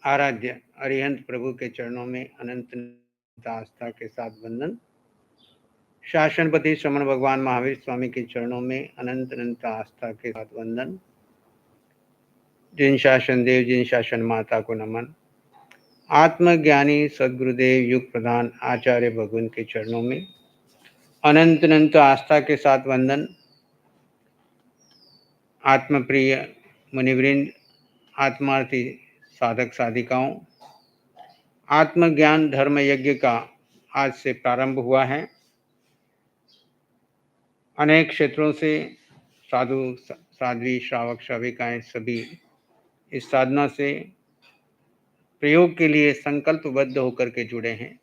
आराध्य अरिहंत प्रभु के चरणों में अनंत आस्था के साथ वंदन। शासनपति श्रमण भगवान महावीर स्वामी के चरणों में अनंत आस्था के साथ वंदन। जिन शासन देव जिन शासन माता को नमन। आत्मज्ञानी सदगुरुदेव युग प्रधान आचार्य भगवान के चरणों में अनंत आस्था के साथ वंदन। आत्मप्रिय मुनिवृंद, आत्मार्थी साधक साधिकाओं, आत्मज्ञान धर्म यज्ञ का आज से प्रारंभ हुआ है। अनेक क्षेत्रों से साधु साध्वी श्रावक श्राविकाएं सभी इस साधना से प्रयोग के लिए संकल्पबद्ध होकर के जुड़े हैं।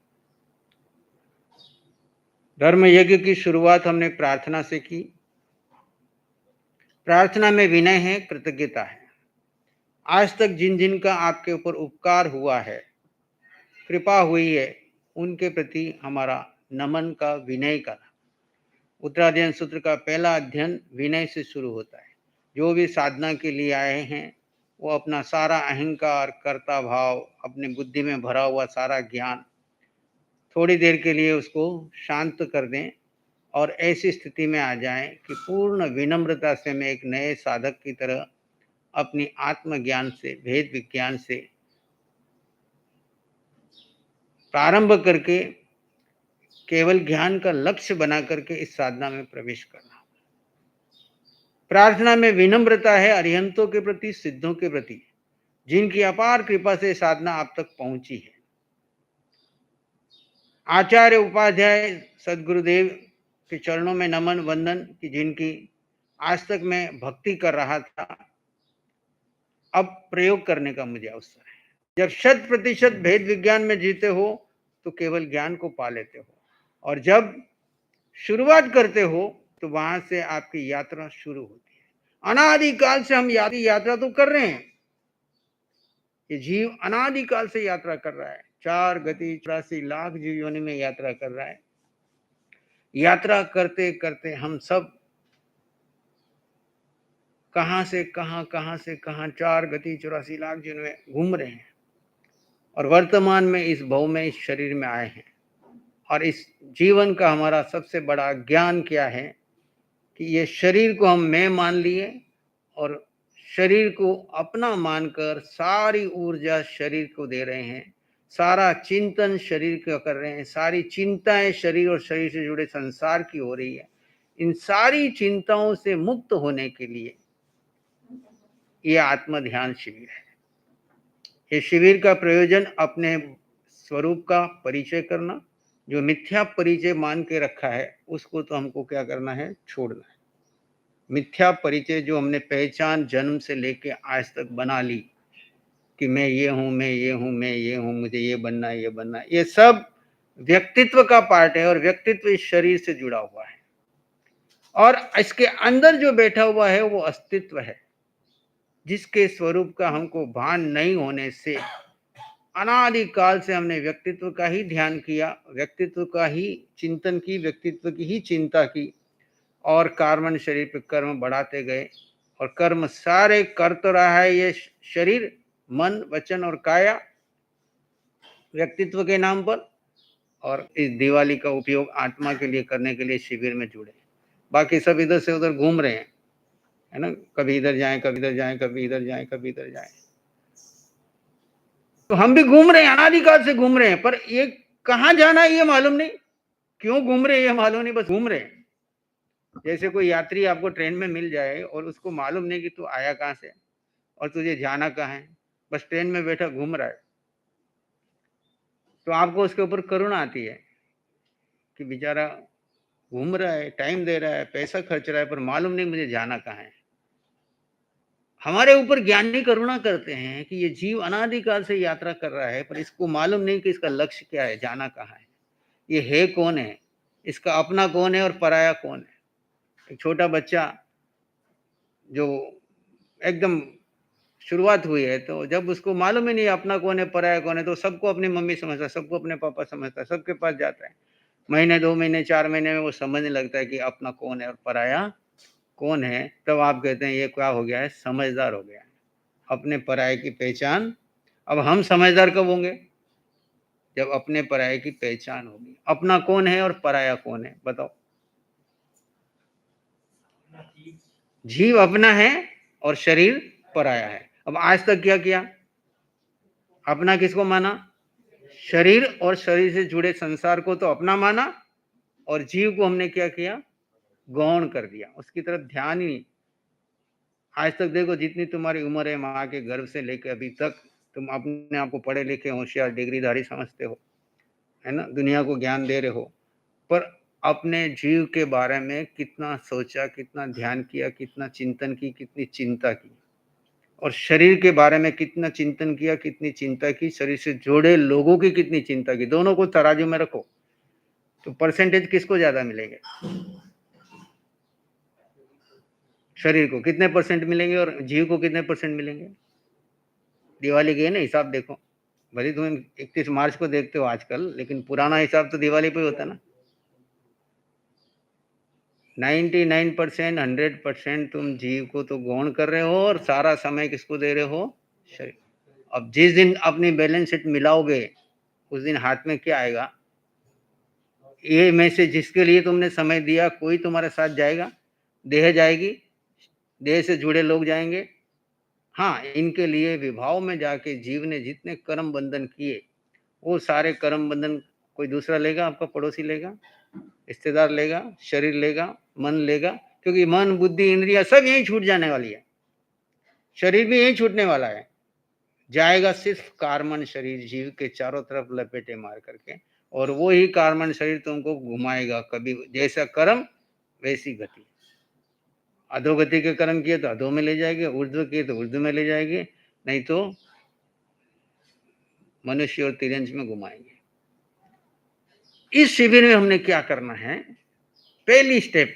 धर्म यज्ञ की शुरुआत हमने प्रार्थना से की। प्रार्थना में विनय है, कृतज्ञता है। आज तक जिन जिन का आपके ऊपर उपकार हुआ है, कृपा हुई है, उनके प्रति हमारा नमन का, विनय का। उत्तराध्ययन सूत्र का पहला अध्ययन विनय से शुरू होता है। जो भी साधना के लिए आए हैं वो अपना सारा अहंकार, कर्ता भाव, अपनी बुद्धि में भरा हुआ सारा ज्ञान थोड़ी देर के लिए उसको शांत कर दें और ऐसी स्थिति में आ जाएं कि पूर्ण विनम्रता से मैं एक नए साधक की तरह अपनी आत्मज्ञान से, भेद विज्ञान से प्रारंभ करके केवल ज्ञान का लक्ष्य बना करके इस साधना में प्रवेश करना। प्रार्थना में विनम्रता है अरिहंतों के प्रति, सिद्धों के प्रति, जिनकी अपार कृपा से साधना आप तक पहुंची है। आचार्य उपाध्याय सदगुरुदेव के चरणों में नमन वंदन कि जिनकी आज तक मैं भक्ति कर रहा था, अब प्रयोग करने का मुझे अवसर है। जब 100% भेद विज्ञान में जीते हो तो केवल ज्ञान को पा लेते हो, और जब शुरुआत करते हो तो वहां से आपकी यात्रा शुरू होती है। अनादिकाल से हम यात्रा तो कर रहे हैं। ये जीव अनादिकाल से यात्रा कर रहा है। 4 गति 84 लाख जीव योनि में यात्रा कर रहा है। यात्रा करते करते हम सब कहां से कहां 4 गति 84 लाख जीवन में घूम रहे हैं और वर्तमान में इस भव में, इस शरीर में आए हैं। और इस जीवन का हमारा सबसे बड़ा ज्ञान क्या है कि ये शरीर को हम मैं मान लिए और शरीर को अपना मानकर सारी ऊर्जा शरीर को दे रहे हैं, सारा चिंतन शरीर का कर रहे हैं, सारी चिंताएं शरीर और शरीर से जुड़े संसार की हो रही है। इन सारी चिंताओं से मुक्त होने के लिए ये आत्म ध्यान शिविर है। ये शिविर का प्रयोजन अपने स्वरूप का परिचय करना। जो मिथ्या परिचय मान के रखा है उसको तो हमको क्या करना है, छोड़ना है। मिथ्या परिचय जो हमने पहचान जन्म से लेके आज तक बना ली कि मैं ये हूं, मैं ये हूं, मैं ये हूं, मुझे ये बनना है, ये बनना है, ये सब व्यक्तित्व का पार्ट है और व्यक्तित्व इस शरीर से जुड़ा हुआ है। और इसके अंदर जो बैठा हुआ है वो अस्तित्व है, जिसके स्वरूप का हमको भान नहीं होने से अनादिकाल से हमने व्यक्तित्व का ही ध्यान किया, व्यक्तित्व का ही चिंतन की, व्यक्तित्व की ही चिंता की और कार्बन शरीर पे कर्म बढ़ाते गए। और कर्म सारे कर तो रहा है ये शरीर, मन, वचन और काया, व्यक्तित्व के नाम पर। और इस दिवाली का उपयोग आत्मा के लिए करने के लिए शिविर में जुड़े। बाकी सब इधर से उधर घूम रहे हैं, है ना, कभी इधर जाएं, कभी इधर जाएं, कभी इधर जाएं, कभी इधर जाएं। तो हम भी घूम रहे हैं, अनादिकाल से घूम रहे हैं, पर ये कहाँ जाना है ये मालूम नहीं, क्यों घूम रहे हैं ये मालूम नहीं, बस घूम रहे हैं। जैसे कोई यात्री आपको ट्रेन में मिल जाए और उसको मालूम नहीं कि तू आया कहाँ से और तुझे जाना कहाँ है, बस ट्रेन में बैठा घूम रहा है, तो आपको उसके ऊपर करुणा आती है कि बेचारा घूम रहा है, टाइम दे रहा है, पैसा खर्च रहा है, पर मालूम नहीं मुझे जाना कहाँ है। हमारे ऊपर ज्ञानी करुणा करते हैं कि ये जीव अनादिकाल से यात्रा कर रहा है, पर इसको मालूम नहीं कि इसका लक्ष्य क्या है, जाना कहाँ है, ये है कौन है, इसका अपना कौन है और पराया कौन है। एक छोटा बच्चा जो एकदम शुरुआत हुई है, तो जब उसको मालूम ही नहीं अपना कौन है, पराया कौन है, तो सबको अपनी मम्मी समझता है, सबको अपने पापा समझता है, सबके पास जाता है। महीने 2 महीने 4 महीने में वो समझने लगता है कि अपना कौन है और पराया कौन है। तब आप कहते हैं ये क्या हो गया है, समझदार हो गया है, अपने पराये की पहचान अब हम समझदार कब होंगे? जब अपने पराये की पहचान होगी। अपना कौन है और पराया कौन है? बताओ। जीव अपना है और शरीर पराया है। अब आज तक क्या किया? अपना किसको माना? शरीर और शरीर से जुड़े संसार को तो अपना माना, और जीव को हमने क्या किया? गौण कर दिया, उसकी तरफ ध्यान ही नहीं। आज तक देखो, जितनी तुम्हारी उम्र है, माँ के गर्भ से लेकर अभी तक, तुम अपने आप को पढ़े लिखे, होशियार, डिग्रीधारी समझते हो, है ना? दुनिया को ज्ञान दे रहे हो, पर अपने जीव के बारे में कितना सोचा, कितना ध्यान किया, कितना चिंतन की, कितनी चिंता की, और शरीर के बारे में कितना चिंतन किया, कितनी चिंता की, शरीर से जुड़े लोगों की कितनी चिंता की। दोनों को तराजू में रखो तो परसेंटेज किसको ज्यादा मिलेंगे? शरीर को कितने परसेंट मिलेंगे और जीव को कितने परसेंट मिलेंगे? दिवाली के ना हिसाब देखो, भले तुम 31 मार्च को देखते हो आजकल, लेकिन पुराना हिसाब तो दिवाली पे ही होता ना। 99%, 100% तुम जीव को तो गौण कर रहे हो, और सारा समय किसको दे रहे हो? शरीर। अब जिस दिन अपनी बैलेंस शीट मिलाओगे, उस दिन हाथ में क्या आएगा? ये में से जिसके लिए तुमने समय दिया, कोई तुम्हारे साथ जाएगा? देह जाएगी, देह से जुड़े लोग जाएंगे। हाँ, इनके लिए विभाव में जाके जीव ने जितने कर्म बंधन किए, वो सारे कर्म बंधन कोई दूसरा लेगा? आपका पड़ोसी लेगा? रिश्तेदार लेगा? शरीर लेगा? मन लेगा? क्योंकि मन, बुद्धि, इंद्रिया सब यहीं छूट जाने वाली है। शरीर भी यहीं छूटने वाला है। जाएगा सिर्फ कार्बन शरीर, जीव के चारों तरफ लपेटे मार करके, और वो ही कार्बन शरीर तुमको घुमाएगा। कभी जैसा कर्म वैसी गति। अधोगति के कर्म किए तो अधो में ले जाएंगे, ऊर्ध्व किए तो ऊर्ध्व में ले जाएंगे, नहीं तो मनुष्य और तिरंज में घुमाएंगे। इस शिविर में हमने क्या करना है? पहली स्टेप,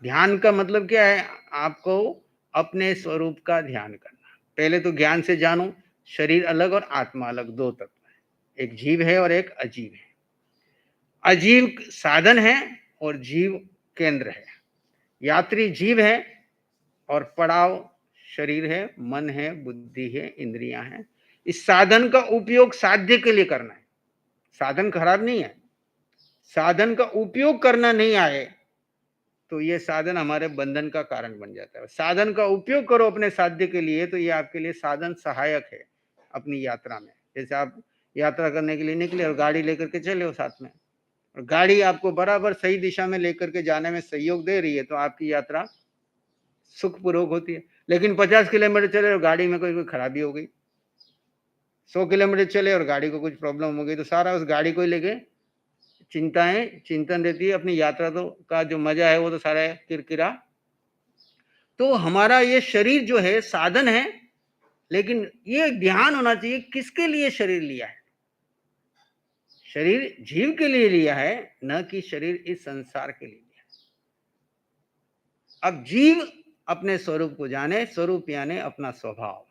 ध्यान का मतलब क्या है? आपको अपने स्वरूप का ध्यान करना। पहले तो ज्ञान से जानो, शरीर अलग और आत्मा अलग, दो तत्व है। एक जीव है और एक अजीव है। अजीव साधन है और जीव केंद्र है। यात्री जीव है और पड़ाव शरीर है, मन है, बुद्धि है, इंद्रियां हैं। इस साधन का उपयोग साध्य के लिए करना है। साधन खराब नहीं है, साधन का उपयोग करना नहीं आए तो ये साधन हमारे बंधन का कारण बन जाता है। साधन का उपयोग करो अपने साध्य के लिए, तो ये आपके लिए साधन सहायक है अपनी यात्रा में। जैसे आप यात्रा करने के लिए निकले और गाड़ी लेकर के चले हो साथ में, और गाड़ी आपको बराबर सही दिशा में लेकर के जाने में सहयोग दे रही है, तो आपकी यात्रा सुखपूर्वक होती है। लेकिन 50 किलोमीटर चले और गाड़ी में कोई खराबी हो गई, 100 किलोमीटर चले और गाड़ी को कुछ प्रॉब्लम हो गई, तो सारा उस गाड़ी को ही लेके चिंताएं, चिंतन रहती है। अपनी यात्रा तो का जो मजा है वो तो सारा किरकिरा। तो हमारा ये शरीर जो है साधन है, लेकिन ये ध्यान होना चाहिए किसके लिए शरीर लिया है। शरीर जीव के लिए लिया है, न कि शरीर इस संसार के लिए लिया है। अब जीव अपने स्वरूप को जाने, स्वरूप यानी अपना स्वभाव।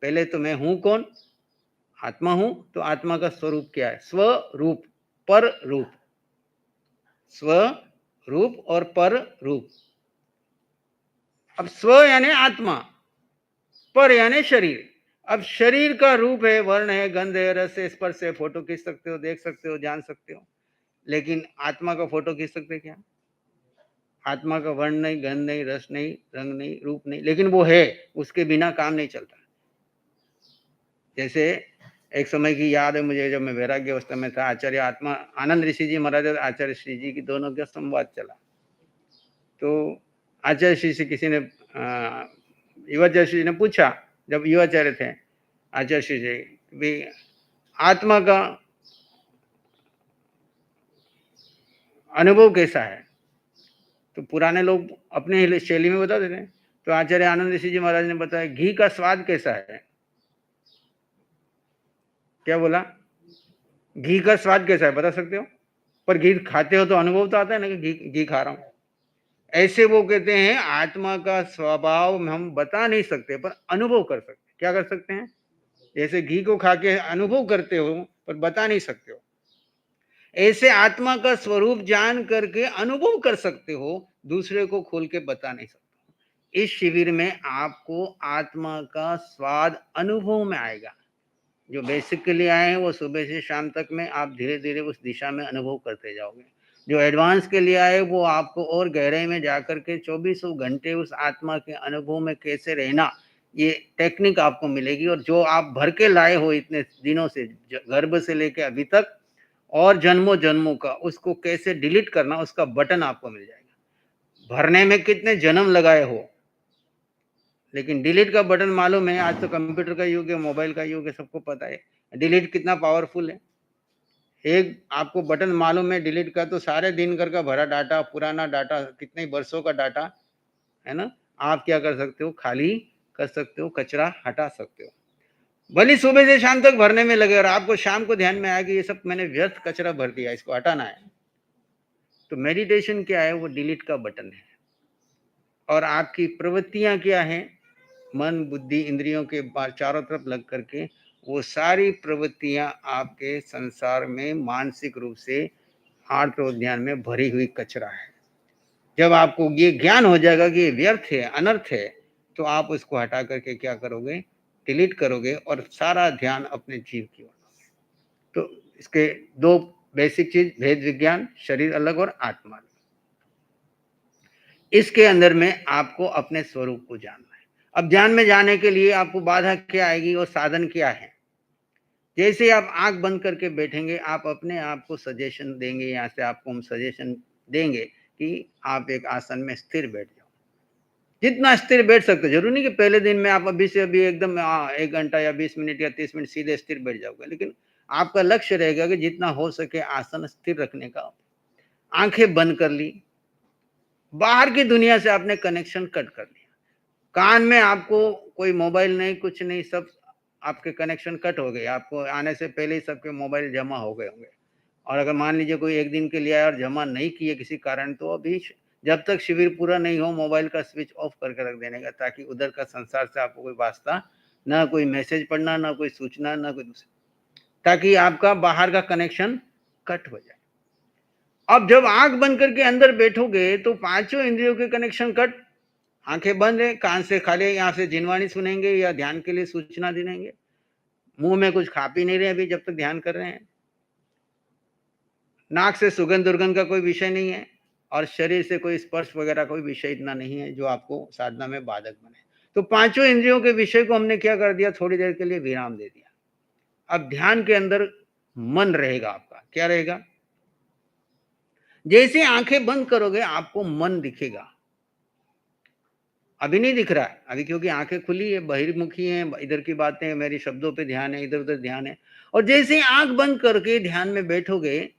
पहले तो मैं हूं कौन? आत्मा हूं। तो आत्मा का स्वरूप क्या है? स्वरूप, पर रूप। स्वरूप और पर रूप। अब स्व यानी आत्मा, पर यानी शरीर। अब शरीर का रूप है, वर्ण है, गंध है, रस है, स्पर्श है, फोटो खींच सकते हो, देख सकते हो, जान सकते हो। लेकिन आत्मा का फोटो खींच सकते क्या? आत्मा का वर्ण नहीं, गंध नहीं, रस नहीं, रंग नहीं, रूप नहीं, लेकिन वो है, उसके बिना काम नहीं चलता। जैसे एक समय की याद है मुझे, जब मैं वैराग्य अवस्था में था, आचार्य आत्मा आनंद ऋषि जी महाराज और आचार्य श्री जी की दोनों का संवाद चला। तो आचार्य श्री से किसी ने युवाचार्य श्री ने पूछा, जब युवाचार्य थे आचार्य श्री जी, भी आत्मा का अनुभव कैसा है? तो पुराने लोग अपने शैली में बता देते हैं। तो आचार्य आनंद ऋषि जी महाराज ने बताया, घी का स्वाद कैसा है? क्या बोला? घी का स्वाद कैसा है बता सकते हो? पर घी खाते हो तो अनुभव तो आता है ना कि घी घी खा रहा हूं। ऐसे वो कहते हैं आत्मा का स्वभाव हम बता नहीं सकते, पर अनुभव कर सकते। क्या कर सकते हैं? जैसे घी को खा के अनुभव करते हो पर बता नहीं सकते हो, ऐसे आत्मा का स्वरूप जान करके अनुभव कर सकते हो, दूसरे को खोल के बता नहीं सकते। इस शिविर में आपको आत्मा का स्वाद अनुभव में आएगा। जो बेसिक के लिए आए हैं वो सुबह से शाम तक में आप धीरे-धीरे उस दिशा में अनुभव करते जाओगे। जो एडवांस के लिए आए वो आपको और गहराई में जाकर के चौबीसों घंटे उस आत्मा के अनुभव में कैसे रहना, ये टेक्निक आपको मिलेगी। और जो आप भर के लाए हो इतने दिनों से गर्भ से लेके अभी तक और जन्मों-जन्मों का, उसको कैसे डिलीट करना उसका बटन आपको मिल जाएगा। भरने में कितने जन्म लगाए हो, लेकिन डिलीट का बटन मालूम है। आज तो कंप्यूटर का युग है, मोबाइल का युग है, सबको पता है डिलीट कितना पावरफुल है। एक आपको बटन मालूम है डिलीट का, तो सारे दिन भर का भरा डाटा, पुराना डाटा, कितने वर्षों का डाटा है ना, आप क्या कर सकते हो, खाली कर सकते हो, कचरा हटा सकते हो। भले सुबह से शाम तक भरने में लगे और आपको शाम को ध्यान में आया कि ये सब मैंने व्यर्थ कचरा भर दिया, इसको हटाना है, तो मेडिटेशन क्या है, वो डिलीट का बटन है। और आपकी प्रवृत्तियां क्या है, मन बुद्धि इंद्रियों के चारों तरफ लग करके वो सारी प्रवृत्तियां आपके संसार में मानसिक रूप से आर्त उद्यान में भरी हुई कचरा है। जब आपको ये ज्ञान हो जाएगा कि ये व्यर्थ है, अनर्थ है, तो आप उसको हटा करके क्या करोगे, डिलीट करोगे और सारा ध्यान अपने जीव की ओर। तो इसके दो बेसिक चीज, भेद विज्ञान, शरीर अलग और आत्मा अलग। इसके अंदर में आपको अपने स्वरूप को जानना है। अब ध्यान में जाने के लिए आपको बाधा क्या आएगी और साधन क्या है। जैसे आप आंख बंद करके बैठेंगे, आप अपने आप को सजेशन देंगे, यहाँ से आपको हम सजेशन देंगे कि आप एक आसन में स्थिर बैठ जाओ। जितना स्थिर बैठ सकते हो, जरूरी नहीं कि पहले दिन में आप अभी से अभी एकदम 1 घंटा या 20 मिनट या 30 मिनट सीधे स्थिर बैठ जाओगे, लेकिन आपका लक्ष्य रहेगा कि जितना हो सके आसन स्थिर रखने का। आंखें बंद कर ली, बाहर की दुनिया से आपने कनेक्शन कट कर लिया। कान में आपको कोई मोबाइल नहीं, कुछ नहीं, सब आपके कनेक्शन कट हो गए। आपको आने से पहले ही सबके मोबाइल जमा हो गए होंगे। और अगर मान लीजिए कोई एक दिन के लिए आया और जमा नहीं किए किसी कारण, तो अभी जब तक शिविर पूरा नहीं हो मोबाइल का स्विच ऑफ करके रख देने का, ताकि उधर का संसार से आपको कोई वास्ता, ना कोई मैसेज पढ़ना, ना कोई सूचना, ना कोई दूसरी, ताकि आपका बाहर का कनेक्शन कट हो जाए। अब जब आंख बंद करके अंदर बैठोगे तो पांचों इंद्रियों के कनेक्शन कट। आंखें बंद है, कान से खाली, यहाँ से जिनवाणी सुनेंगे या ध्यान के लिए सूचना देंगे। मुंह में कुछ खा पी नहीं रहे अभी जब तक ध्यान कर रहे हैं। नाक से सुगंध दुर्गंध का कोई विषय नहीं है और शरीर से कोई स्पर्श वगैरह कोई विषय इतना नहीं है जो आपको साधना में बाधक बने। तो पांचों इंद्रियों के विषय को हमने क्या कर दिया, थोड़ी देर के लिए विराम दे दिया। अब ध्यान के अंदर मन रहेगा आपका, क्या रहेगा, जैसे आंखें बंद करोगे आपको मन दिखेगा। अभी नहीं दिख रहा है अभी, क्योंकि आंखें खुली है, बहिर्मुखी हैं, इधर की बातें, मेरी शब्दों पे ध्यान है, इधर उधर ध्यान है। और जैसे ही आंख बंद करके ध्यान में बैठोगे,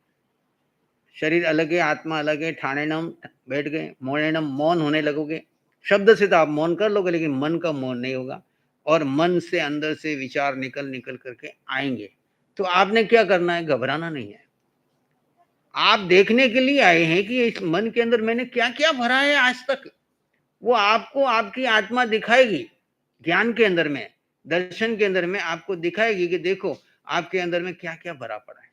शरीर अलग है, आत्मा अलग है, ठाणेनम बैठ गए, मौनेनम मौन होने लगोगे। शब्द से तो आप मौन कर लोगे, लेकिन मन का मौन नहीं होगा। और मन से अंदर से विचार निकल निकल करके आएंगे। तो आपने क्या करना है, घबराना नहीं है। आप देखने के लिए आए हैं कि इस मन के अंदर मैंने क्या क्या भरा है आज तक। वो आपको आपकी आत्मा दिखाएगी। ज्ञान के अंदर में, दर्शन के अंदर में आपको दिखाएगी कि देखो आपके अंदर में क्या क्या भरा पड़ा है।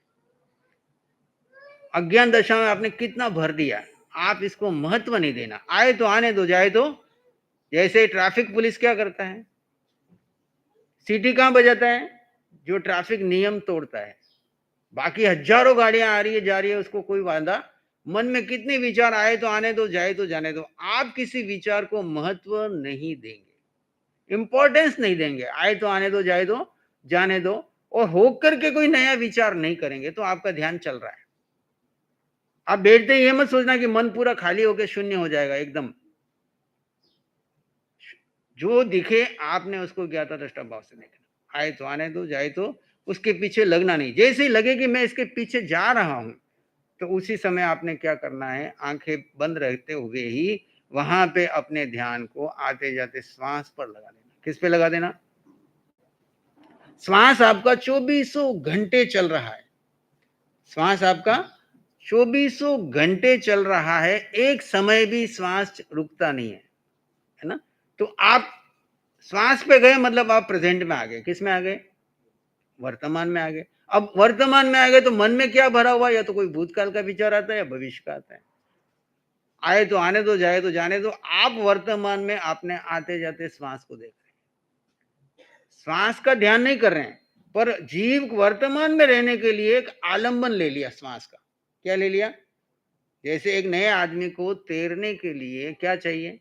अज्ञान दशा में आपने कितना भर दिया। आप इसको महत्व नहीं देना, आए तो आने दो, जाए तो। जैसे ट्रैफिक पुलिस क्या करता है, सीटी कहां बजाता है, जो ट्रैफिक नियम तोड़ता है। बाकी हजारों गाड़ियां आ रही है जा रही है, उसको कोई वादा। मन में कितने विचार आए तो आने दो, जाए तो जाने दो। आप किसी विचार को महत्व नहीं देंगे, इंपॉर्टेंस नहीं देंगे। आए तो आने दो, जाए दो, जाने दो। और होकर के कोई नया विचार नहीं करेंगे, तो आपका ध्यान चल रहा है। आप बैठते ही ये मत सोचना कि मन पूरा खाली होकर शून्य हो जाएगा एकदम। जो दिखे आपने उसको ज्ञाता दृष्टा भाव से देखना। आए तो आने दो, जाए तो, उसके पीछे लगना नहीं। जैसे ही लगे कि मैं इसके पीछे जा रहा हूं, तो उसी समय आपने क्या करना है, आंखें बंद रहते हुए ही वहां पे अपने ध्यान को आते जाते श्वास पर लगा देना। किस पे लगा देना, श्वास आपका चौबीसों घंटे चल रहा है। श्वास आपका चौबीसों घंटे चल रहा है, एक समय भी श्वास रुकता नहीं है ना। तो आप श्वास पे गए मतलब आप प्रेजेंट में आ गए। किस में आ गए, वर्तमान में आ गए। अब वर्तमान में आ गए तो मन में क्या भरा हुआ, या तो कोई भूतकाल का विचार आता है या भविष्य का आता है। आए तो आने दो, जाए तो जाने दो। आप वर्तमान में आपने आते जाते श्वास को देख रहे हैं, श्वास का ध्यान नहीं कर रहे हैं। पर जीव वर्तमान में रहने के लिए एक आलंबन ले लिया श्वास का। क्या ले लिया? जैसे एक नए आदमी को तैरने के लिए क्या चाहिए?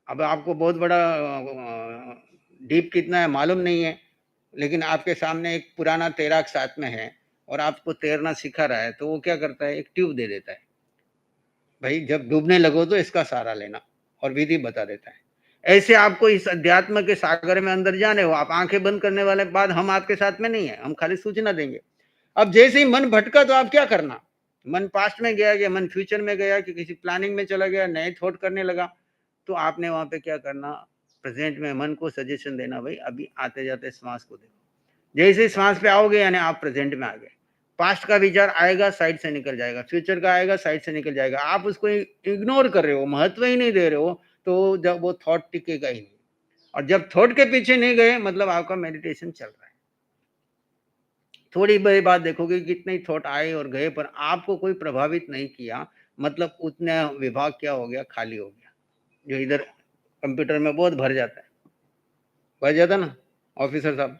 अब आपको बहुत बड़ा डीप कितना है मालूम नहीं है, लेकिन आपके सामने एक पुराना तैराक साथ में है और आपको तैरना सिखा रहा है, तो वो क्या करता है? एक ट्यूब दे देता है, भाई जब डूबने लगो तो इसका सहारा लेना, और विधि बता देता है। ऐसे आपको इस अध्यात्म के सागर में अंदर जाने हो, आप आंखें बंद करने वाले बाद हम आपके साथ में नहीं है, हम खाली सूचना देंगे। अब जैसे ही मन भटका तो आप क्या करना? मन पास्ट में गया कि मन फ्यूचर में गया कि किसी प्लानिंग में चला गया, नए थॉट करने लगा, तो आपने वहां पे क्या करना? प्रेजेंट में मन को सजेशन देना, भाई अभी आते जाते श्वास को देखो। जैसे श्वास पे आओगे यानी आप प्रेजेंट में आ गए। पास्ट का विचार आएगा, साइड से निकल जाएगा, फ्यूचर का आएगा, साइड से निकल जाएगा। आप उसको इग्नोर कर रहे हो, महत्व ही नहीं दे रहे हो, तो जब वो थॉट टिकेगा ही नहीं। और जब थॉट के पीछे नहीं गए मतलब आपका मेडिटेशन चल रहा है। थोड़ी बड़ी बात देखोगे कितने ही थॉट आए और गए, पर आपको कोई प्रभावित नहीं किया, मतलब उतना विभाग क्या हो गया? खाली हो गया। जो इधर कंप्यूटर में बहुत भर जाता है, भर जाता ना ऑफिसर साहब,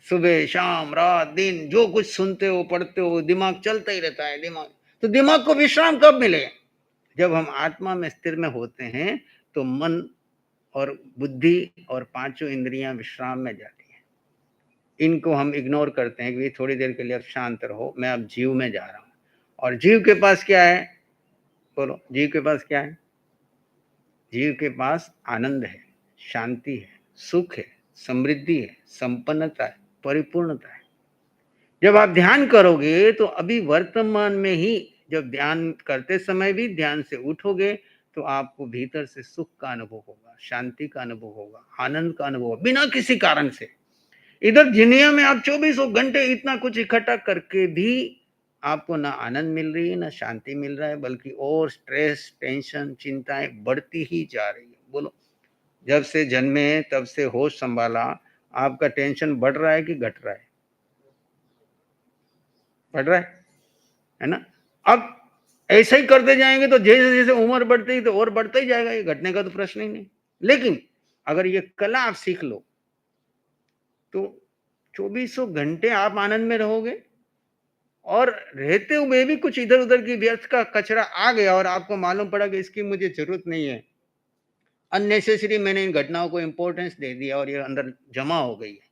सुबह शाम रात दिन जो कुछ सुनते हो पढ़ते हो, दिमाग चलता ही रहता है। दिमाग तो दिमाग को विश्राम कब मिलेगा? जब हम आत्मा में स्थिर में होते हैं तो मन और बुद्धि और पांचों इंद्रियां विश्राम में जाती हैं। इनको हम इग्नोर करते हैं कि थोड़ी देर के लिए अब शांत रहो, मैं अब जीव में जा रहा हूं। और जीव के पास क्या है? बोलो, जीव के पास क्या है? जीव के पास आनंद है, शांति है, सुख है, समृद्धि है, संपन्नता है, परिपूर्णता है। जब आप ध्यान करोगे तो अभी वर्तमान में ही, जब ध्यान करते समय भी ध्यान से उठोगे तो आपको भीतर से सुख का अनुभव होगा, शांति का अनुभव होगा, आनंद का अनुभव होगा, बिना किसी कारण से। इधर दुनिया में आप 24 घंटे इतना कुछ इकट्ठा करके भी आपको ना आनंद मिल रही है, ना शांति मिल रहा है, बल्कि और स्ट्रेस, टेंशन, चिंताएं बढ़ती ही जा रही है। बोलो, जब से जन्मे तब से होश संभाला, आपका टेंशन बढ़ रहा है कि घट रहा है? बढ़ रहा है ना? अब ऐसा ही करते जाएंगे तो जैसे जैसे उम्र बढ़ती है तो और बढ़ता ही जाएगा, ये घटने का तो प्रश्न ही नहीं। लेकिन अगर ये कला आप सीख लो तो 24 घंटे आप आनंद में रहोगे, और रहते हुए भी कुछ इधर उधर की व्यर्थ का कचरा आ गया और आपको मालूम पड़ा कि इसकी मुझे जरूरत नहीं है, अननेसेसरी मैंने इन घटनाओं को इंपॉर्टेंस दे दिया और ये अंदर जमा हो गई है,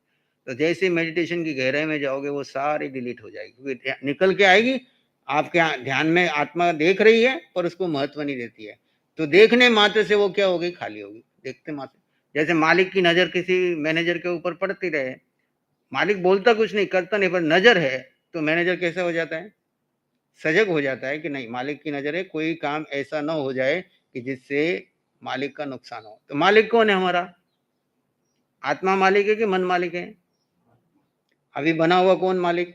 तो जैसे मेडिटेशन की गहराई में जाओगे वो सारी डिलीट हो जाएगी, क्योंकि निकल के आएगी। आपके ध्यान में आत्मा देख रही है पर उसको महत्व नहीं देती है, तो देखने मात्र से वो क्या होगी? खाली होगी, देखते मात्र। जैसे मालिक की नजर किसी मैनेजर के ऊपर पड़ती रहे, मालिक बोलता कुछ नहीं, करता नहीं, पर नजर है, तो मैनेजर कैसे हो जाता है? सजग हो जाता है कि नहीं, मालिक की नजर है, कोई काम ऐसा ना हो जाए कि जिससे मालिक का नुकसान हो। तो मालिक कौन है हमारा? आत्मा मालिक है कि मन मालिक है? अभी बना हुआ कौन मालिक?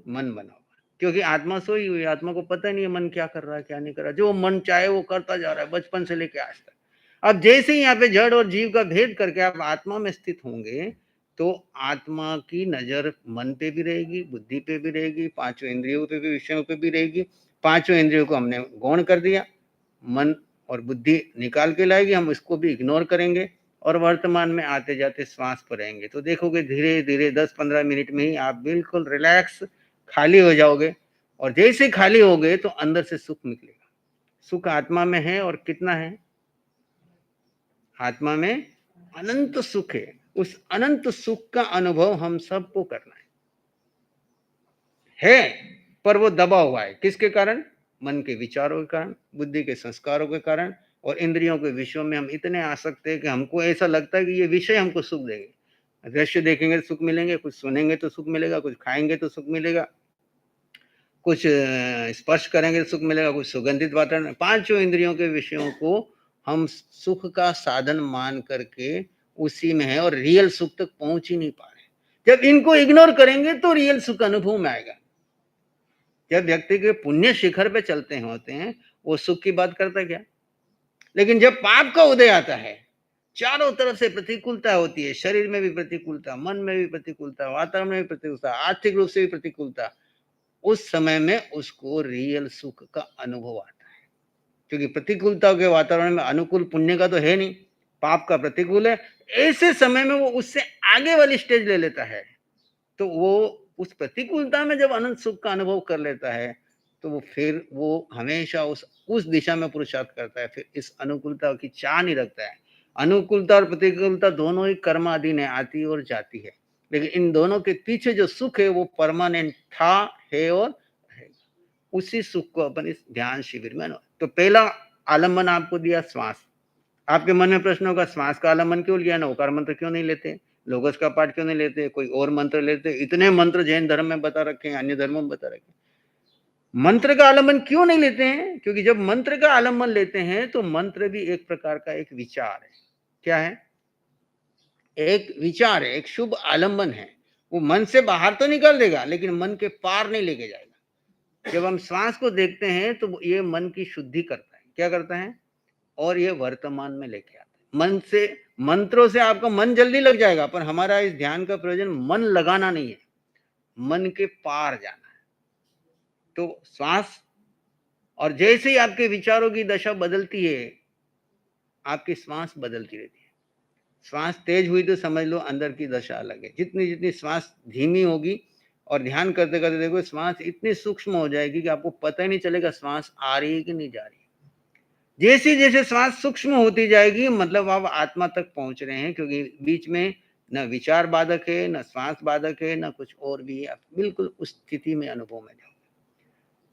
मन बना हुआ। क्योंकि आत्मा सोई हुई, आत्मा को पता नहीं है मन क्या कर रहा है क्या नहीं कर रहा, जो मन चाहे वो करता जा रहा है बचपन से लेके आज तक। अब जैसे ही यहाँ पे जड़ और जीव का भेद करके आप आत्मा में स्थित होंगे तो आत्मा की नजर मन पे भी रहेगी, बुद्धि पे भी रहेगी, पांचों इंद्रियों पे भी, विषयों पे भी रहेगी। पांचों इंद्रियों को हमने गौण कर दिया, मन और बुद्धि निकाल के लाएगी, हम इसको भी इग्नोर करेंगे और वर्तमान में आते जाते श्वास पर रहेंगे। तो देखोगे धीरे धीरे 10-15 मिनट में ही आप बिल्कुल रिलैक्स खाली हो जाओगे, और जैसे ही खाली हो गए तो अंदर से सुख निकलेगा। सुख आत्मा में है, और कितना है? आत्मा में अनंत सुख है। उस अनंत सुख का अनुभव हम सबको करना है, पर वो दबा हुआ है किसके कारण? मन के विचारों के कारण, बुद्धि के संस्कारों के कारण, और इंद्रियों के विषयों में हम इतने आसक्त हैं कि हमको ऐसा लगता है कि ये विषय हमको सुख देंगे। दृश्य देखेंगे तो सुख मिलेंगे, कुछ सुनेंगे तो सुख मिलेगा, कुछ खाएंगे तो सुख मिलेगा, कुछ स्पर्श करेंगे तो सुख मिलेगा, कुछ सुगंधित वातावरण। पांचों इंद्रियों के विषयों को हम सुख का साधन मान करके उसी में है, और रियल सुख तक पहुंच ही नहीं पा रहे। जब इनको इग्नोर करेंगे तो रियल सुख अनुभव में आएगा। जब व्यक्ति के पुण्य शिखर पे चलते होते हैं वो सुख की बात करता क्या? लेकिन जब पाप का उदय आता है, चारों तरफ से प्रतिकूलता होती है, शरीर में भी प्रतिकूलता, मन में भी प्रतिकूलता, वातावरण में भी प्रतिकूलता, आर्थिक रूप से भी प्रतिकूलता, उस समय में उसको रियल सुख का अनुभव आता है। क्योंकि प्रतिकूलता के वातावरण में अनुकूल पुण्य का तो है नहीं, पाप का प्रतिकूल है, ऐसे समय में वो उससे आगे वाली स्टेज ले लेता है, तो वो उस प्रतिकूलता में जब अनंत सुख का अनुभव कर लेता है, तो वो फिर वो हमेशा उस दिशा में पुरुषार्थ करता है, फिर इस अनुकूलता की चाह नहीं रखता है। अनुकूलता और प्रतिकूलता दोनों ही कर्माधीन है, आती और जाती है, लेकिन इन दोनों के पीछे जो सुख है वो परमानेंट था, है और रहेगा। उसी सुख को अपन इस ध्यान शिविर में तो पहला आलम्बन आपको दिया श्वास। आपके मन में प्रश्न होगा, श्वास का आलम्बन क्यों लिया, नवकार मंत्र क्यों नहीं लेते, लोगस का पाठ क्यों नहीं लेते, कोई और मंत्र लेते, इतने मंत्र जैन धर्म में बता रखे हैं, अन्य धर्मों में बता रखे हैं, मंत्र का आलम्बन क्यों नहीं लेते हैं? क्योंकि जब मंत्र का आलम्बन लेते हैं तो मंत्र भी एक प्रकार का एक विचार है। क्या है? एक विचार है, एक शुभ आलम्बन है। वो मन से बाहर तो निकाल देगा, लेकिन मन के पार नहीं लेके जाएगा। जब हम श्वास को देखते हैं तो ये मन की शुद्धि करता है। क्या करता है? और ये वर्तमान में लेके आता है। मन से, मंत्रों से आपका मन जल्दी लग जाएगा, पर हमारा इस ध्यान का प्रयोजन मन लगाना नहीं है, मन के पार जाना है। तो श्वास, और जैसे ही आपके विचारों की दशा बदलती है, आपकी श्वास बदलती रहती है। श्वास तेज हुई तो समझ लो अंदर की दशा अलग है। जितनी जितनी श्वास धीमी होगी, और ध्यान करते करते देखो श्वास इतनी सूक्ष्म हो जाएगी कि आपको पता ही नहीं चलेगा श्वास आ रही है कि नहीं जा रही है। जैसे जैसे श्वास सूक्ष्म होती जाएगी, मतलब आप आत्मा तक पहुंच रहे हैं, क्योंकि बीच में न विचार बाधक है, न श्वास बाधक है, न कुछ और भी है। आप बिल्कुल उस स्थिति में, अनुभव में जाओ।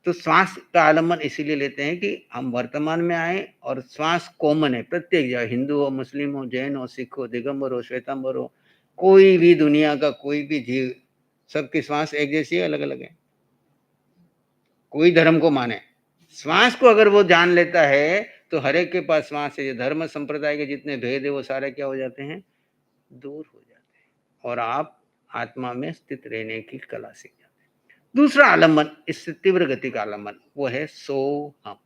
तो श्वास का आलम्बन इसीलिए लेते हैं कि हम वर्तमान में आए, और श्वास कॉमन है प्रत्येक जगह, हिंदू हो, मुस्लिम हो, जैन हो, सिख हो, दिगंबर हो, श्वेतांबर हो, कोई भी दुनिया का कोई भी जीव, सबकी श्वास एक जैसी है, अलग अलग है। कोई धर्म को माने, श्वास को अगर वो जान लेता है तो हर एक के पास श्वास है। धर्म संप्रदाय के जितने भेद है वो सारे क्या हो जाते हैं? दूर हो जाते हैं, और आप आत्मा में स्थित रहने की कला सीख जाते हैं। दूसरा आलम्बन, इससे तीव्र गति का आलम्बन, वो है सोहम।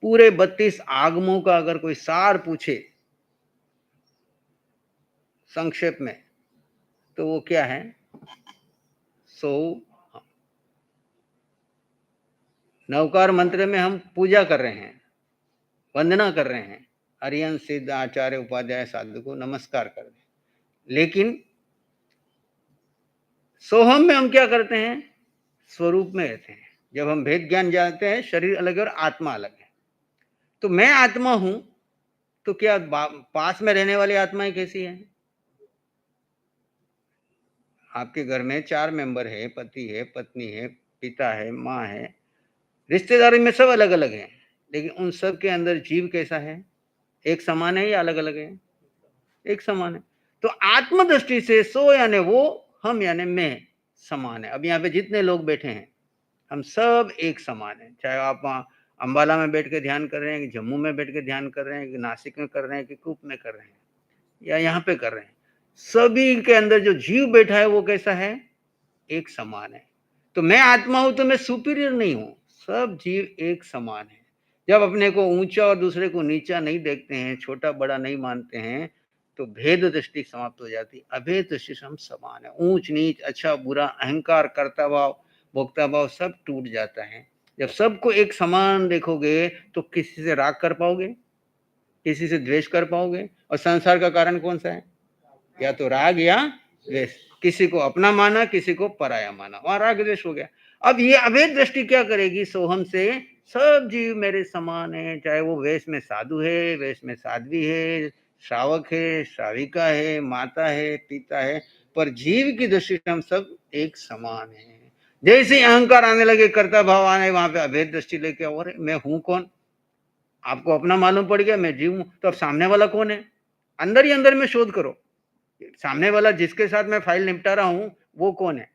पूरे 32 आगमों का अगर कोई सार पूछे संक्षेप में, तो वो क्या है? सोहम। नवकार मंत्र में हम पूजा कर रहे हैं, वंदना कर रहे हैं, अरियन सिद्ध आचार्य उपाध्याय साधु को नमस्कार कर रहे हैं, लेकिन सोहम में हम क्या करते हैं? स्वरूप में रहते हैं। जब हम भेद ज्ञान जानते हैं, शरीर अलग है और आत्मा अलग है, तो मैं आत्मा हूं, तो क्या पास में रहने वाली आत्माएं कैसी है? आपके घर में 4 मेंबर है, पति है, पत्नी है, पिता है, माँ है, रिश्तेदारी में सब अलग अलग हैं, लेकिन उन सब के अंदर जीव कैसा है? एक समान है या अलग अलग है? एक समान है। तो आत्म दृष्टि से सो यानी वो, हम यानी मैं समान है। अब यहाँ पे जितने लोग बैठे हैं, हम सब एक समान है। चाहे आप अंबाला में बैठ के ध्यान कर रहे हैं, कि जम्मू में बैठ के ध्यान कर रहे हैं, कि नासिक में कर रहे हैं, कि कुप में कर रहे हैं, या यहाँ पे कर रहे हैं, सभी के अंदर जो जीव बैठा है वो कैसा है? एक समान है। तो मैं आत्मा हूं तो मैं सुपीरियर नहीं हूं, सब जीव एक समान है। जब अपने को ऊंचा और दूसरे को नीचा नहीं देखते हैं, छोटा बड़ा नहीं मानते हैं, तो भेद दृष्टि समाप्त हो जाती। अभेद दृष्टि से हम समान है। ऊंच नीच, अच्छा बुरा, अहंकार, कर्ता भाव, भोक्ता भाव सब टूट जाता है। जब सबको एक समान देखोगे तो किसी से राग कर पाओगे? किसी से द्वेष कर पाओगे? और संसार का कारण कौन सा है? या तो राग या द्वेष। किसी को अपना माना, किसी को पराया माना, वहां राग द्वेष हो गया। अब ये अभेद दृष्टि क्या करेगी? सोहम से सब जीव मेरे समान है, चाहे वो वेश में साधु है, वेश में साध्वी है, श्रावक है, श्राविका है, माता है, पिता है, पर जीव की दृष्टि से हम सब एक समान है। जैसे अहंकार आने लगे, कर्ता भाव आने, वहां पे अभेद दृष्टि लेके, और मैं हूं कौन? आपको अपना मालूम पड़ गया, मैं जीव हूं, तो अब सामने वाला कौन है? अंदर ही अंदर में शोध करो, सामने वाला जिसके साथ मैं फाइल निपटा रहा हूं वो कौन है?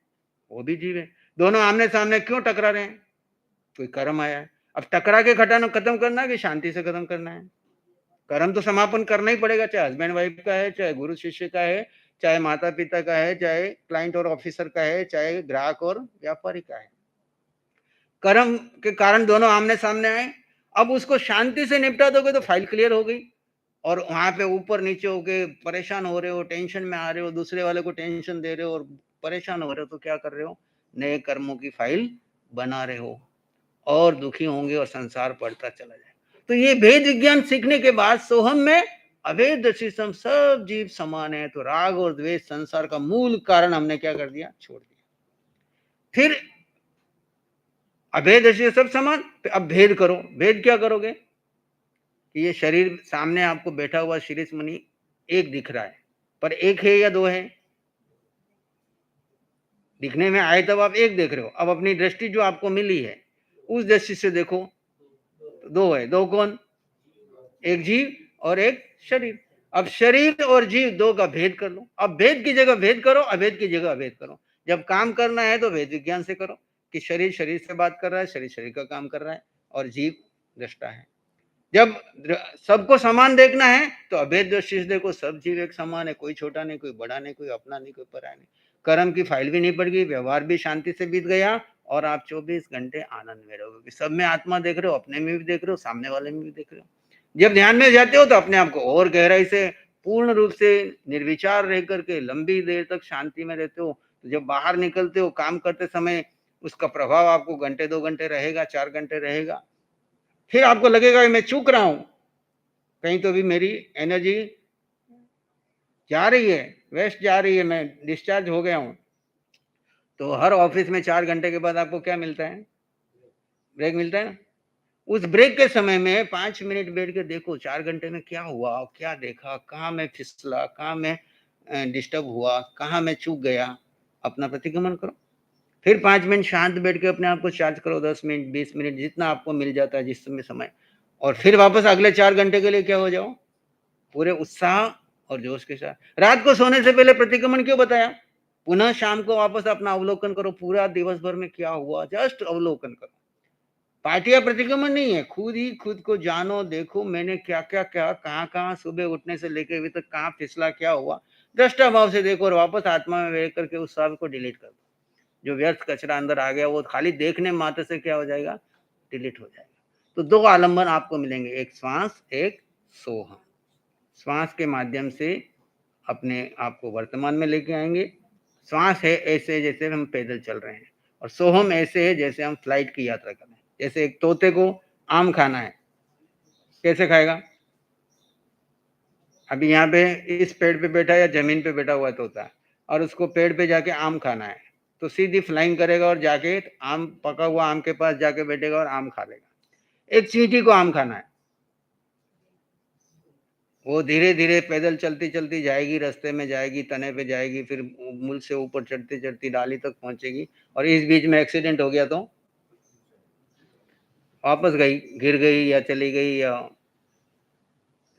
वो भी जीव है। दोनों आमने सामने क्यों टकरा रहे हैं? कोई कर्म आया है। अब टकरा के खटाना खत्म करना है कि शांति से खत्म करना है? कर्म तो समापन करना ही पड़ेगा, चाहे हस्बैंड वाइफ का है, चाहे गुरु शिष्य का है, चाहे माता पिता का है, चाहे क्लाइंट और ऑफिसर का है, चाहे ग्राहक और व्यापारी का है। कर्म के कारण दोनों आमने सामने आए। अब उसको शांति से निपटा दोगे तो फाइल क्लियर हो गई, और वहां पे ऊपर नीचे होके परेशान हो रहे हो, टेंशन में आ रहे हो, दूसरे वाले को टेंशन दे रहे हो और परेशान हो रहे हो, तो क्या कर रहे हो? नए कर्मों की फाइल बना रहे हो, और दुखी होंगे और संसार बढ़ता चला जाए। तो ये भेद विज्ञान सीखने के बाद सोहम में अभेद दृष्टि से हम सब जीव समान है, तो राग और द्वेष संसार का मूल कारण हमने क्या कर दिया, छोड़ दिया। फिर अभेद दृष्टि से सब समान, अब भेद करो। भेद क्या करोगे कि ये शरीर सामने आपको बैठा हुआ शिरीष मुनि एक दिख रहा है, पर एक है या दो है? दिखने में आए तब आप एक देख रहे हो। अब अपनी दृष्टि जो आपको मिली है उस दृष्टि से देखो, दो है। दो कौन? एक जीव और एक शरीर। अब शरीर और जीव दो का भेद कर लो। अब भेद की जगह भेद करो, अभेद की जगह अभेद करो। जब काम करना है तो भेद विज्ञान से करो कि शरीर शरीर से बात कर रहा है, शरीर शरीर का काम कर रहा है और जीव दृष्टा है। जब सबको समान देखना है तो अभेद दृष्टि से देखो, सब जीव एक समान है, कोई छोटा नहीं, कोई बड़ा नहीं, कोई अपना नहीं, कोई पराया नहीं। कर्म की फाइल भी नहीं पड़ गई, व्यवहार भी शांति से बीत गया और आप 24 घंटे आनंद में रहोगे। सब में आत्मा देख रहे हो, अपने में भी देख रहे हो, सामने वाले में भी देख रहे हो। जब ध्यान में जाते हो तो अपने आप को और गहराई से पूर्ण रूप से निर्विचार रह करके लंबी देर तक शांति में रहते हो। तो जब बाहर निकलते हो काम करते समय उसका प्रभाव आपको घंटे 2 घंटे रहेगा, 4 घंटे रहेगा। फिर आपको लगेगा कि मैं चूक रहा हूं, कहीं तो भी मेरी एनर्जी जा रही है, वेस्ट जा रही है, मैं डिस्चार्ज हो गया हूं। तो हर ऑफिस में 4 घंटे के बाद आपको क्या मिलता है? ब्रेक मिलता है ना। उस ब्रेक के समय में 5 मिनट बैठ के देखो 4 घंटे में क्या हुआ, क्या देखा, कहाँ मैं फिसला, कहाँ मैं डिस्टर्ब हुआ, कहाँ मैं चूक गया। अपना प्रतिगमन करो। फिर 5 मिनट शांत बैठ के अपने आप को चार्ज करो, 10 मिनट 20 मिनट जितना आपको मिल जाता है जिस समय। और फिर वापस अगले 4 घंटे के लिए क्या हो जाओ, पूरे उत्साह और जोश के साथ। रात को सोने से पहले प्रतिक्रमण क्यों बताया? पुनः शाम को वापस अपना अवलोकन करो, पूरा दिवस भर में क्या हुआ, जस्ट अवलोकन करो। पार्टियां प्रतिक्रमण नहीं है, खुद ही खुद को जानो, देखो मैंने क्या क्या क्या, कहाँ कहाँ सुबह उठने से लेके अभी तक कहाँ फिसला, क्या हुआ, दृष्टा भाव से देखो और वापस आत्मा में बैठ करके उस सब को डिलीट कर दो। जो व्यर्थ कचरा अंदर आ गया वो खाली देखने मात्र से क्या हो जाएगा, डिलीट हो जाएगा। तो दो आलंबन आपको मिलेंगे, एक श्वास, एक सोहम। श्वास के माध्यम से अपने आप को वर्तमान में लेके आएंगे। श्वास है ऐसे जैसे हम पैदल चल रहे हैं, और सोहम ऐसे है जैसे हम फ्लाइट की यात्रा कर रहे हैं। जैसे एक तोते को आम खाना है, कैसे खाएगा? अभी यहाँ पे इस पेड़ पे बैठा या जमीन पे बैठा हुआ तोता, और उसको पेड़ पे जाके आम खाना है, तो सीधी फ्लाइंग करेगा और जाके आम, पका हुआ आम के पास जाके बैठेगा और आम खा लेगा। एक चींटी को आम खाना है, वो धीरे धीरे पैदल चलती चलती जाएगी, रास्ते में जाएगी, तने पे जाएगी, फिर मूल से ऊपर चढ़ती चढ़ती डाली तक पहुंचेगी, और इस बीच में एक्सीडेंट हो गया तो वापस गई, गिर गई या चली गई। या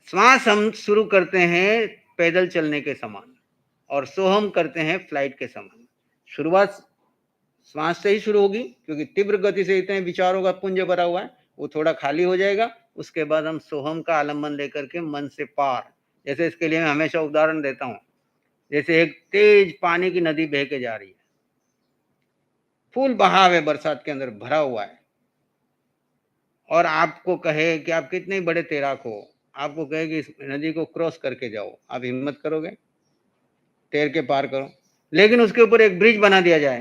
श्वास हम शुरू करते हैं पैदल चलने के समान और सोहम करते हैं फ्लाइट के समान। शुरुआत श्वास से ही शुरू होगी, क्योंकि तीव्र गति से इतने विचारों का पुंज भरा हुआ है, वो थोड़ा खाली हो जाएगा। उसके बाद हम सोहम का आलम्बन लेकर के मन से पार, जैसे इसके लिए मैं हमेशा उदाहरण देता हूँ, जैसे एक तेज पानी की नदी बह के जा रही है, फुल बहाव है, बरसात के अंदर भरा हुआ है, और आपको कहे कि आप कितने बड़े तैराक हो, आपको कहे कि इस नदी को क्रॉस करके जाओ, आप हिम्मत करोगे? तैर के पार करो। लेकिन उसके ऊपर एक ब्रिज बना दिया जाए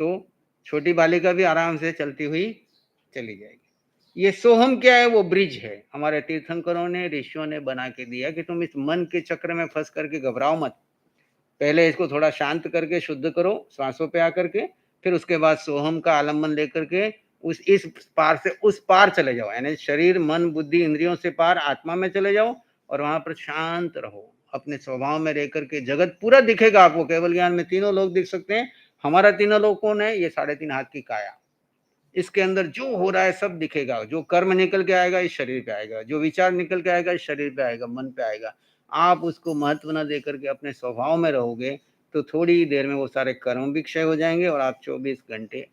तो छोटी बालिका भी आराम से चलती हुई चली जाएगी। ये सोहम क्या है? वो ब्रिज है, हमारे तीर्थंकरों ने, ऋषियों ने बना के दिया कि तुम इस मन के चक्र में फंस करके घबराओ मत। पहले इसको थोड़ा शांत करके शुद्ध करो श्वासों पे आकर के, फिर उसके बाद सोहम का आलम्बन लेकर के उस इस पार से उस पार चले जाओ, यानी शरीर मन बुद्धि इंद्रियों से पार आत्मा में चले जाओ और वहां पर शांत रहो, अपने स्वभाव में रह करके। जगत पूरा दिखेगा आपको, केवल ज्ञान में तीनों लोग दिख सकते हैं। हमारा तीनों लोग कौन है? ये 3.5 हाथ की काया। इसके अंदर जो हो रहा है सब दिखेगा। जो कर्म निकल के आएगा इस शरीर पे आएगा, जो विचार निकल के आएगा इस शरीर पे आएगा, मन पे आएगा। आप उसको महत्व न दे करके अपने स्वभाव में रहोगे तो थोड़ी ही देर में वो सारे कर्म भी क्षय हो जाएंगे और आप 24 घंटे